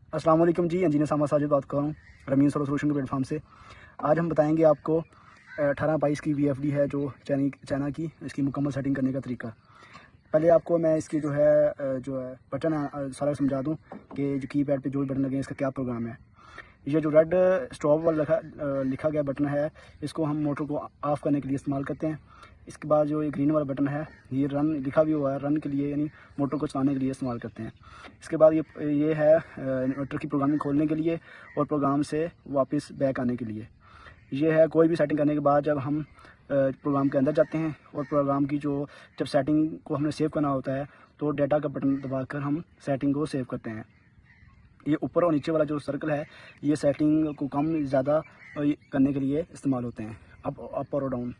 अस्सलाम वालेकुम जी, इंजीनियर सामा साजिद बात कर रहा हूँ रमीन सोलर सोल्यूशन के प्लेटफॉर्म से। आज हम बताएंगे आपको 1822 की VFD है जो चाइना की, इसकी मुकम्मल सेटिंग करने का तरीका। पहले आपको मैं इसकी जो है बटन सारा समझा दूँ कि जो कीपैड पे जो भी बटन लगे हैं इसका क्या प्रोग्राम है। ये जो रेड स्टॉप वाला लिखा गया बटन है, इसको हम मोटर को ऑफ़ करने के लिए इस्तेमाल करते हैं। इसके बाद जो ये ग्रीन वाला बटन है, ये रन लिखा भी हुआ है, रन के लिए यानी मोटर को चलाने के लिए इस्तेमाल करते हैं। इसके बाद ये है इन्वर्टर की प्रोग्रामिंग खोलने के लिए और प्रोग्राम से वापस बैक आने के लिए। ये है कोई भी सेटिंग करने के बाद जब हम प्रोग्राम के अंदर जाते हैं और प्रोग्राम की जब सेटिंग को हमने सेव करना होता है तो डाटा का बटन दबाकर हम सेटिंग को सेव करते हैं। ये ऊपर और नीचे वाला जो सर्कल है, ये सेटिंग को कम ज़्यादा करने के लिए इस्तेमाल होते हैं, अप और डाउन।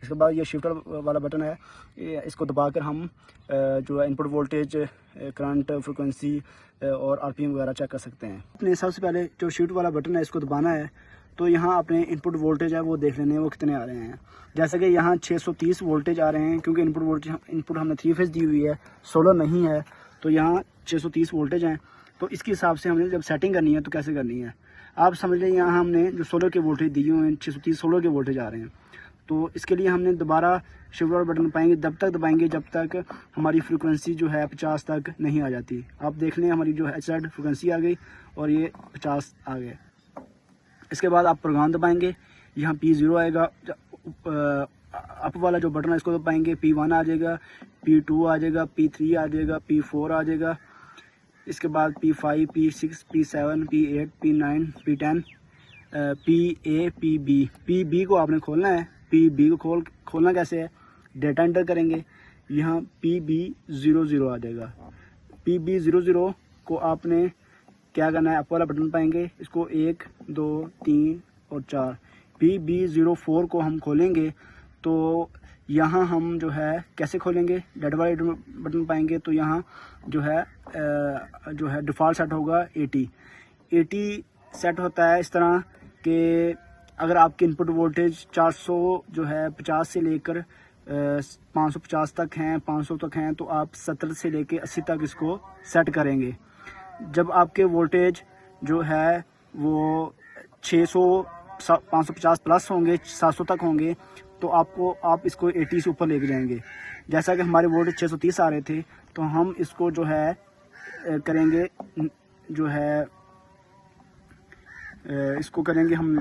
इसके बाद ये शिफ्टर वाला बटन है, इसको दबाकर हम जो है इनपुट वोल्टेज, करंट, फ्रिक्वेंसी और RPM वगैरह चेक कर सकते हैं। अपने सबसे पहले जो शिफ्ट वाला बटन है इसको दबाना है, तो यहाँ अपने इनपुट वोल्टेज है वो देख लेने हैं वो कितने आ रहे हैं। जैसे कि यहाँ 630 वोल्टेज आ रहे हैं, क्योंकि इनपुट हमने 3 फेज दी हुई है, सोलर नहीं है, तो यहाँ 630 वोल्टेज हैं। तो इसके हिसाब से हमने जब सेटिंग करनी है तो कैसे करनी है, आप समझ लें। यहाँ हमने जो सोलर के वोल्टेज दिए हुए हैं, 630 सोलर के वोल्टेज आ रहे हैं, तो इसके लिए हमने दोबारा शिफ्ट वाला बटन पाएंगे, तब तक दबाएंगे जब तक हमारी फ्रिक्वेंसी जो है 50 तक नहीं आ जाती। आप देख लें हमारी जो है HZ फ्रिक्वेंसी आ गई और ये 50 आ गए। इसके बाद आप प्रोग्राम दबाएंगे, यहाँ P0 आएगा, अप वाला जो बटन है इसको दबाएंगे, P1 आ जाएगा, P2 आ जाएगा, P3 आ जाएगा, P4 आ जाएगा। इसके बाद P5, P6, P7, P8, P9, P10, PA, PB। PB को आपने खोलना है। PB को खोलना कैसे है, डेटा एंटर करेंगे, यहाँ PB00 आ जाएगा। PB00 को आपने क्या करना है, अप वाला बटन पाएंगे, इसको 1, 2, 3 और 4। PB04 को हम खोलेंगे, तो यहाँ हम जो है कैसे खोलेंगे, डेटा वाले बटन पाएंगे, तो यहाँ जो है डिफ़ॉल्ट सेट होगा 80 सेट होता है। इस तरह कि अगर आपके इनपुट वोल्टेज 400 जो है 50 से लेकर 550 तक हैं, 500 तक हैं, तो आप 70 से लेकर 80 तक इसको सेट करेंगे। जब आपके वोल्टेज जो है वो 600 550 प्लस होंगे, 700 तक होंगे, तो आप इसको 80 से ऊपर लेके जाएंगे। जैसा कि हमारे वोल्टेज 630 आ रहे थे, तो हम इसको जो है करेंगे, जो है इसको करेंगे हम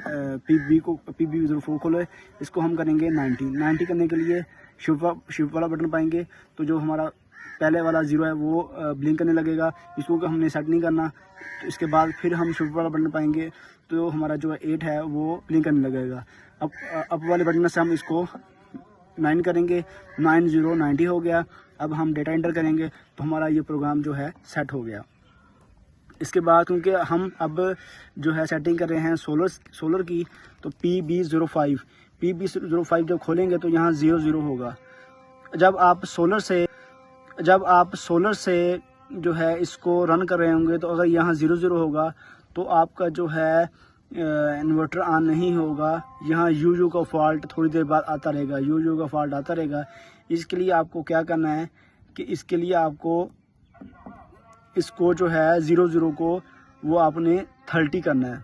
PB04 खोले, इसको हम करेंगे 90 करने के लिए शिफ्ट वाला बटन पाएंगे, तो जो हमारा पहले वाला 0 है वो ब्लिंक करने लगेगा, इसको हमने सेट नहीं करना। तो इसके बाद फिर हम शिफ्ट वाला बटन पाएंगे, तो हमारा जो 8 है वो ब्लिंक करने लगेगा। अब अप वाले बटन से हम इसको 9 करेंगे, 90 हो गया। अब हम डेटा एंटर करेंगे, तो हमारा ये प्रोग्राम जो है सेट हो गया। इसके बाद क्योंकि हम अब जो है सेटिंग कर रहे हैं सोलर की, तो PB05 जब खोलेंगे तो यहाँ 00 होगा। जब आप सोलर से जो है इसको रन कर रहे होंगे, तो अगर यहाँ 00 होगा तो आपका जो है इन्वर्टर ऑन नहीं होगा। यहाँ UU का फॉल्ट थोड़ी देर बाद आता रहेगा, UU का फॉल्ट आता रहेगा। इसके लिए आपको क्या करना है कि इसके लिए आपको इसको जो है 00 को वो आपने 30 करना है।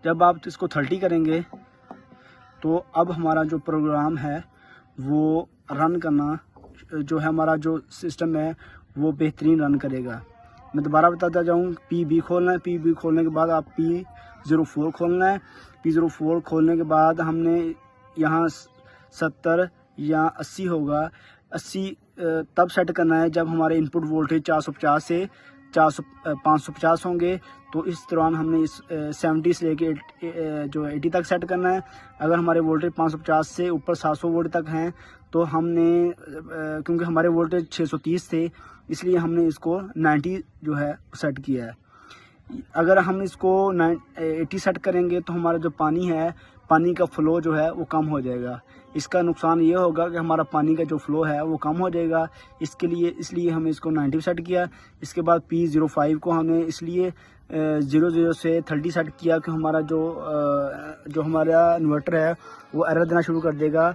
जब आप इसको 30 करेंगे, तो अब हमारा जो प्रोग्राम है वो रन करना, जो है हमारा जो सिस्टम है वो बेहतरीन रन करेगा। मैं दोबारा बताता जाऊँ, PB खोलना है, PB खोलने के बाद आप P04 खोलना है। P04 खोलने के बाद हमने यहाँ 70 या 80 होगा, 80 तब सेट करना है जब हमारे इनपुट वोल्टेज 450 से 550 होंगे, तो इस दौरान हमने इस 70 से लेके जो 80 तक सेट करना है। अगर हमारे वोल्टेज 550 से ऊपर 700 वोल्ट तक हैं, तो हमने क्योंकि हमारे वोल्टेज 630 थे, इसलिए हमने इसको 90 जो है सेट किया है। अगर हम इसको 80 सेट करेंगे, तो हमारा जो पानी का फ़्लो जो है वो कम हो जाएगा। इसका नुकसान ये होगा कि हमारा पानी का जो फ़्लो है वो कम हो जाएगा। इसलिए हमने इसको 90 सेट किया। इसके बाद P05 को हमने इसलिए 00 से 30 सेट किया कि हमारा जो हमारा इन्वर्टर है वो एरर देना शुरू कर देगा